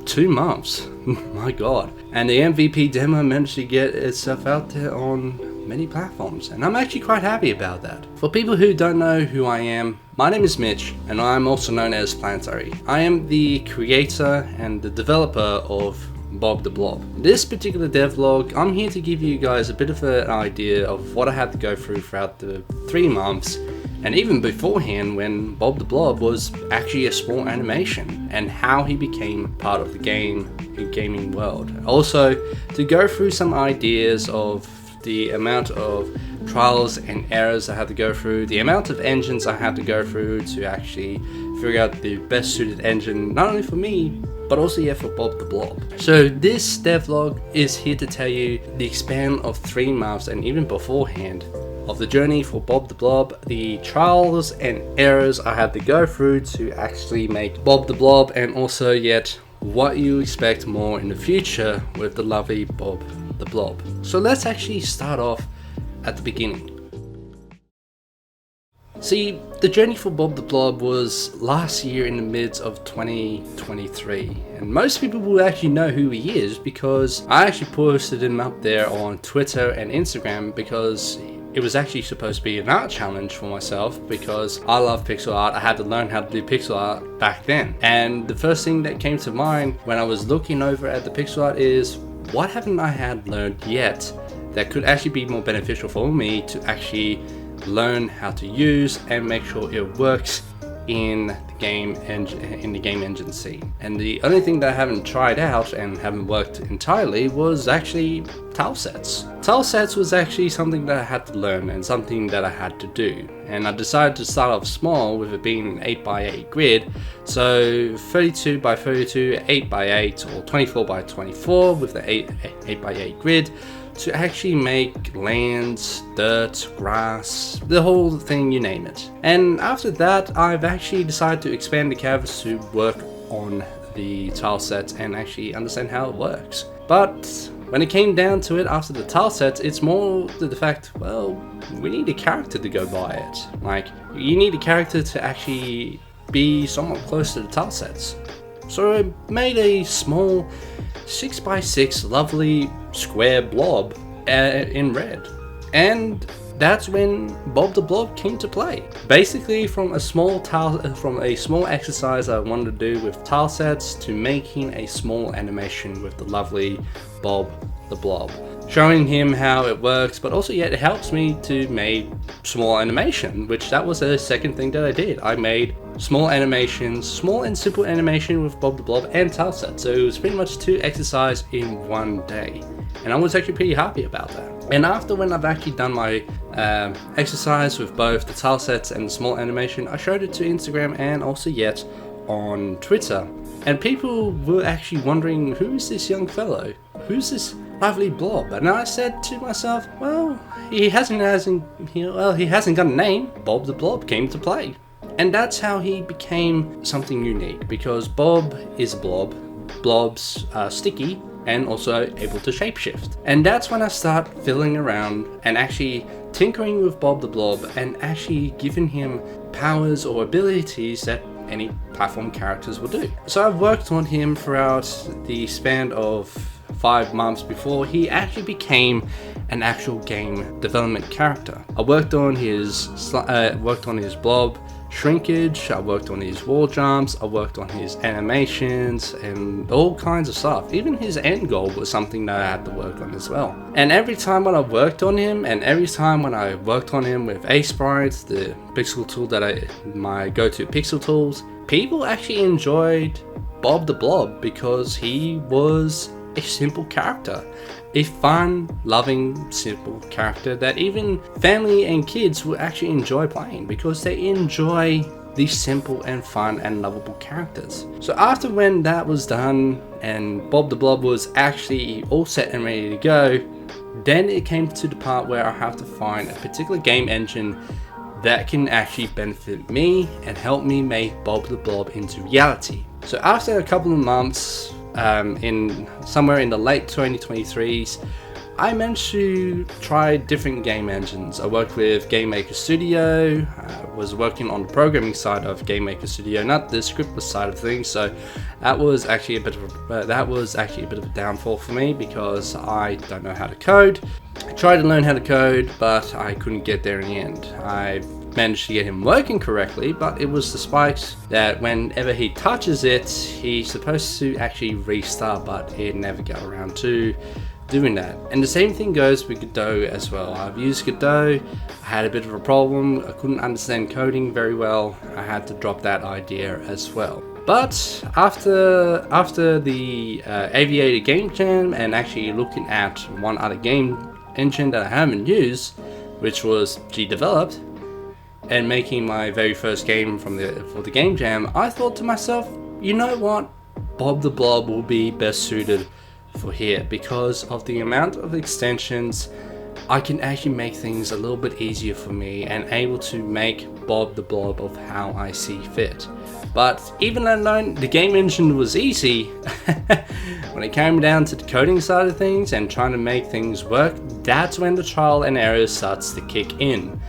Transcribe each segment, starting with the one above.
2 months. My god. And the MVP demo managed to get itself out there on many platforms, and I'm actually quite happy about that. For people who don't know who I am, my name is Mitch, and I'm also known as Planetary. I am the creator and the developer of Bob the Blob. In this particular devlog, I'm here to give you guys a bit of an idea of what I had to go through throughout the 3 months, and even beforehand when Bob the Blob was actually a small animation, and how he became part of the gaming world. Also, to go through some ideas of the amount of trials and errors I had to go through, the amount of engines I had to go through to actually figure out the best suited engine, not only for me, but also for Bob the Blob. So this devlog is here to tell you the span of 3 months and even beforehand of the journey for Bob the Blob, the trials and errors I had to go through to actually make Bob the Blob, and also yet what you expect more in the future with the lovely Bob the Blob. So let's actually start off at the beginning. See, the journey for Bob the Blob was last year in the midst of 2023, and most people will actually know who he is because I actually posted him up there on Twitter and Instagram, because it was actually supposed to be an art challenge for myself because I love pixel art. I had to learn how to do pixel art back then, and the first thing that came to mind when I was looking over at the pixel art is, what haven't I had learned yet that could actually be more beneficial for me to actually learn how to use and make sure it works in the game engine scene. And the only thing that I haven't tried out and haven't worked entirely was actually tile sets. Tile sets was actually something that I had to learn and something that I had to do, and I decided to start off small with it being an 8x8 grid, so 32 by 32, 8 by 8, or 24 by 24 with the 8 by 8 grid, to actually make lands, dirt, grass, the whole thing, you name it. And after that, I've actually decided to expand the canvas to work on the tile sets and actually understand how it works. But when it came down to it, after the tile sets, it's more to the fact, well, we need a character to go by it. Like, you need a character to actually be somewhat close to the tile sets. So I made a small 6x6 lovely square blob in red, and that's when Bob the Blob came to play. Basically, from a small exercise I wanted to do with tile sets to making a small animation with the lovely Bob the Blob, showing him how it works, but also yet it helps me to make small animation, which that was the second thing that I did. I made small animations, small and simple animation with Bob the Blob and tile sets. So it was pretty much 2 exercises in one day, and I was actually pretty happy about that. And after, when I've actually done my exercise with both the tile sets and the small animation, I showed it to Instagram and also yet on Twitter, and people were actually wondering, who is this young fellow? Who's this lovely blob? And I said to myself, well, he hasn't got a name. Bob the Blob came to play. And that's how he became something unique, because Bob is a blob, blobs are sticky and also able to shapeshift. And that's when I start fiddling around and actually tinkering with Bob the Blob and actually giving him powers or abilities that any platform characters will do. So I've worked on him throughout the span of 5 months before he actually became an actual game development character. I worked on his blob shrinkage, I worked on his wall jumps, I worked on his animations and all kinds of stuff. Even his end goal was something that I had to work on as well. And every time when I worked on him, and every time when I worked on him with A-Sprite, the pixel tool that my go-to pixel tools, people actually enjoyed Bob the Blob because he was a simple character. A fun, loving, simple character that even family and kids will actually enjoy playing because they enjoy these simple and fun and lovable characters. So after when that was done and Bob the Blob was actually all set and ready to go, then it came to the part where I have to find a particular game engine that can actually benefit me and help me make Bob the Blob into reality. So after a couple of months, somewhere in the late 2023s, I managed to try different game engines. I worked with Game Maker Studio, was working on the programming side of Game Maker Studio, not the scriptless side of things. So that was actually a bit of a downfall for me because I don't know how to code. I tried to learn how to code, but I couldn't get there in the end. I managed to get him working correctly, but it was despite that whenever he touches it, he's supposed to actually restart, but it never got around to doing that. And the same thing goes with Godot as well. I've used Godot, I had a bit of a problem, I couldn't understand coding very well, I had to drop that idea as well. But after the Aviator Game Jam and actually looking at one other game engine that I haven't used, which was G-Developed, and making my very first game for the Game Jam, I thought to myself, you know what, Bob the Blob will be best suited for here because of the amount of extensions. I can actually make things a little bit easier for me and able to make Bob the Blob of how I see fit. But even though the game engine was easy, when it came down to the coding side of things and trying to make things work, that's when the trial and error starts to kick in.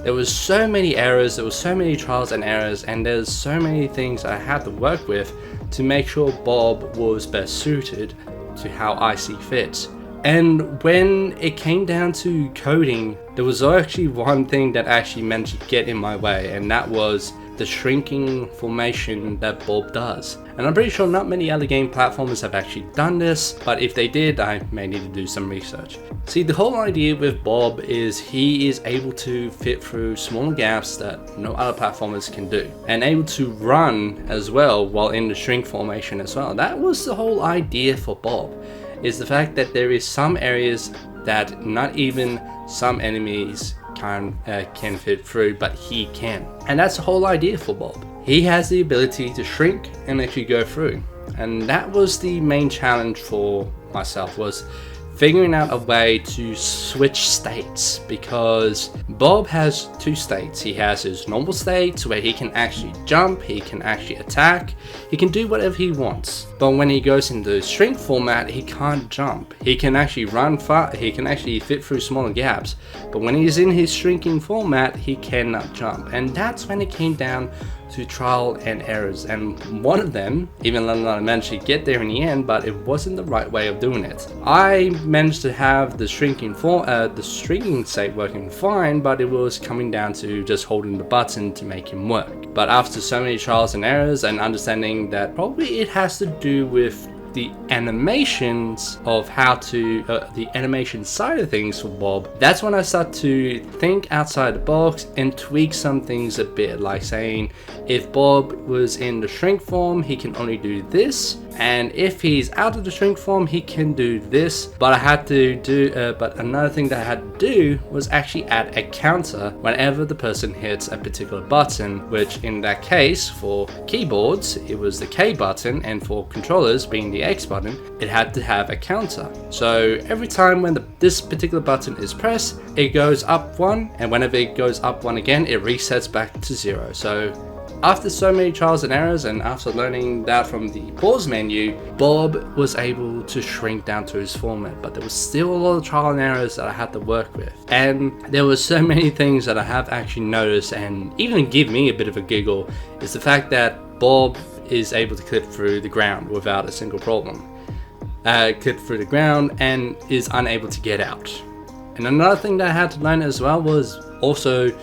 There was so many errors, there was so many trials and errors, and there's so many things I had to work with to make sure Bob was best suited to how I see fit. And when it came down to coding, there was actually one thing that actually managed to get in my way, and that was the shrinking formation that Bob does. And I'm pretty sure not many other game platformers have actually done this, but if they did, I may need to do some research. See, the whole idea with Bob is he is able to fit through smaller gaps that no other platformers can do, and able to run as well while in the shrink formation as well. That was the whole idea for Bob, is the fact that there is some areas that not even some enemies can fit through, but he can. And that's the whole idea for Bob. He has the ability to shrink and actually go through. And that was the main challenge for myself, was figuring out a way to switch states, because Bob has two states. He has his normal states where he can actually jump, he can actually attack, he can do whatever he wants. But when he goes into shrink format, he can't jump. He can actually run far, he can actually fit through smaller gaps. But when he's in his shrinking format, he cannot jump. And that's when it came down to trial and errors, and one of them, even though I managed to get there in the end, but it wasn't the right way of doing it. I managed to have the shrinking state working fine, but it was coming down to just holding the button to make him work. But after so many trials and errors and understanding that probably it has to do with the animations of how to the animation side of things for Bob, that's when I start to think outside the box and tweak some things a bit, like saying if Bob was in the shrink form, he can only do this, and if he's out of the shrink form, he can do this. But I had to do but another thing that I had to do was actually add a counter whenever the person hits a particular button, which in that case for keyboards it was the K button, and for controllers being the X button, it had to have a counter. So every time when this particular button is pressed, it goes up one, and whenever it goes up one again, it resets back to 0. So after so many trials and errors, and after learning that from the pause menu, Bob was able to shrink down to his format, but there was still a lot of trial and errors that I had to work with. And there were so many things that I have actually noticed and even give me a bit of a giggle, is the fact that Bob is able to clip through the ground without a single problem. Clip through the ground and is unable to get out. And another thing that I had to learn as well was also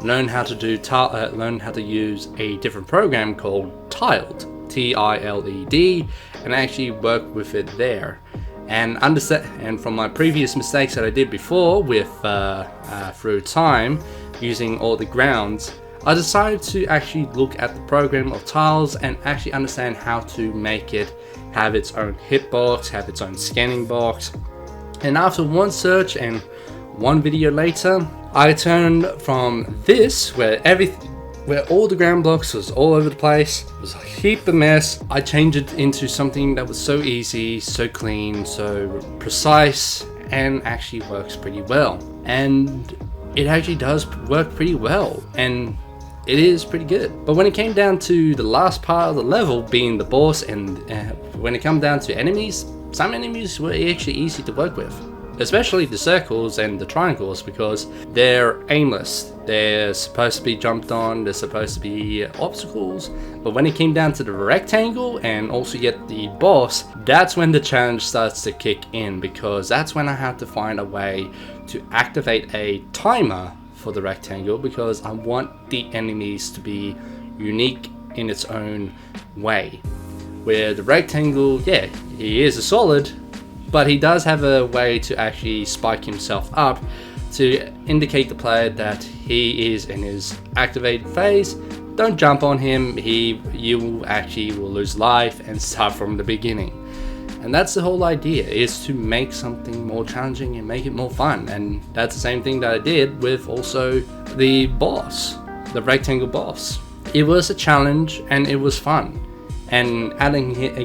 learn how to use a different program called Tiled, T-I-L-E-D, and actually work with it there. And from my previous mistakes that I did before with through time using all the grounds, I decided to actually look at the program of Tiles and actually understand how to make it have its own hitbox, have its own scanning box. And after one search and one video later, I turned from this, where all the ground blocks was all over the place, it was a heap of mess. I changed it into something that was so easy, so clean, so precise, and actually works pretty well. And it actually does work pretty well, and it is pretty good. But when it came down to the last part of the level, being the boss, and when it comes down to enemies, some enemies were actually easy to work with. especially the circles and the triangles, because they're aimless. They're supposed to be jumped on, they're supposed to be obstacles, but when it came down to the rectangle and also get the boss, that's when the challenge starts to kick in, because that's when I have to find a way to activate a timer for the rectangle, because I want the enemies to be unique in its own way. Where the rectangle, yeah, he is a solid, but he does have a way to actually spike himself up to indicate the player that he is in his activated phase. Don't jump on him, you actually will lose life and start from the beginning. And that's the whole idea, is to make something more challenging and make it more fun. And that's the same thing that I did with also the boss, the rectangle boss. It was a challenge and it was fun. And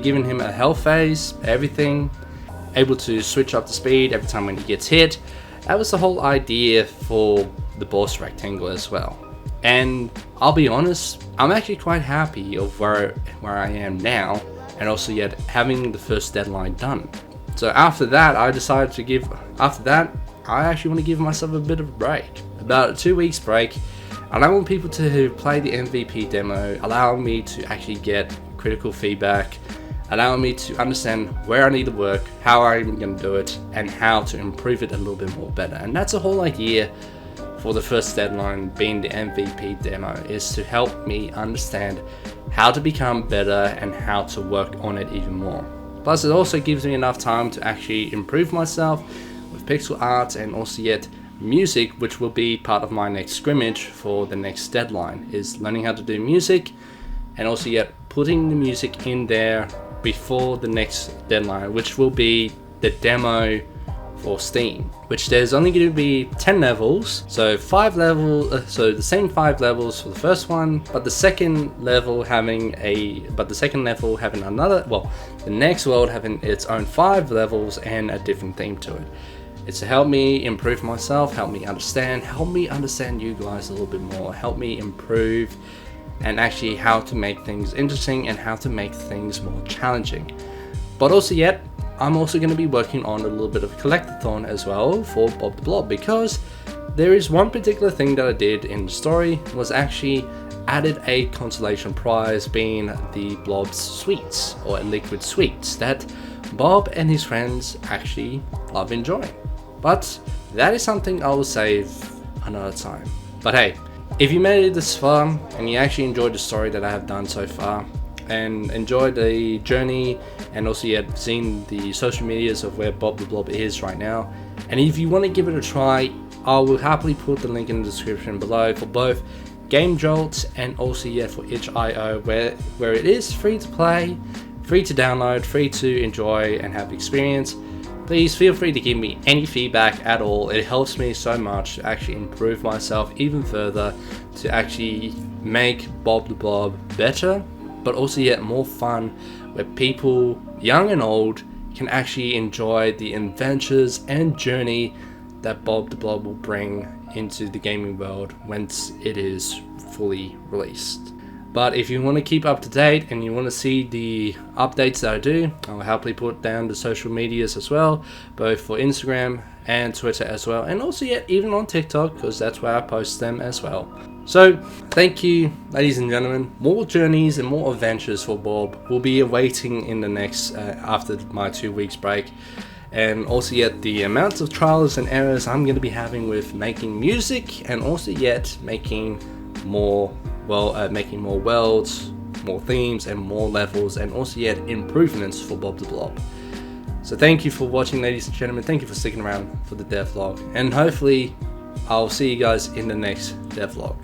giving him a health phase, everything, able to switch up the speed every time when he gets hit. That was the whole idea for the boss rectangle as well. And I'll be honest, I'm actually quite happy of where I am now, and also yet having the first deadline done. So after that, I actually want to give myself a bit of a break, about a 2 weeks break, and I want people to play the MVP demo, allow me to actually get critical feedback, allow me to understand where I need to work, how I'm going to do it, and how to improve it a little bit more better. And that's the whole idea for the first deadline being the MVP demo, is to help me understand how to become better and how to work on it even more. Plus it also gives me enough time to actually improve myself with pixel art and also yet music, which will be part of my next scrimmage for the next deadline, is learning how to do music and also yet putting the music in there before the next deadline, which will be the demo for Steam, which there's only going to be 10 levels, so so the same 5 levels for the first one, but the second level having another, well, the next world having its own 5 levels and a different theme to it. It's to help me improve myself, help me understand you guys a little bit more, help me improve, and actually how to make things interesting and how to make things more challenging. But also yet, I'm also going to be working on a little bit of a collectathon as well for Bob the Blob, because there is one particular thing that I did in the story, was actually added a consolation prize, being the Blob's sweets, or liquid sweets, that Bob and his friends actually love enjoying. But that is something I will save another time. But hey, if you made it this far and you actually enjoyed the story that I have done so far and enjoyed the journey, and also yet seen the social medias of where Bob the Blob is right now, and if you want to give it a try, I will happily put the link in the description below for both gamejolt and also yet for itch.io, where it is free to play, free to download, free to enjoy and have experience. Please feel free to give me any feedback at all. It helps me so much to actually improve myself even further, to actually make Bob the Blob better, but also yet more fun, where people, young and old, can actually enjoy the adventures and journey that Bob the Blob will bring into the gaming world once it is fully released. But if you want to keep up to date and you want to see the updates that I do, I'll happily put down the social medias as well, both for Instagram and Twitter as well, and also yet even on TikTok, because that's where I post them as well. So thank you, ladies and gentlemen. More journeys and more adventures for Bob will be awaiting in the next after my 2 weeks break, and also yet the amounts of trials and errors I'm going to be having with making music, and also yet making more worlds, more themes, and more levels, and also yet improvements for Bob the Blob. So thank you for watching, ladies and gentlemen. Thank you for sticking around for the devlog, and hopefully I'll see you guys in the next devlog.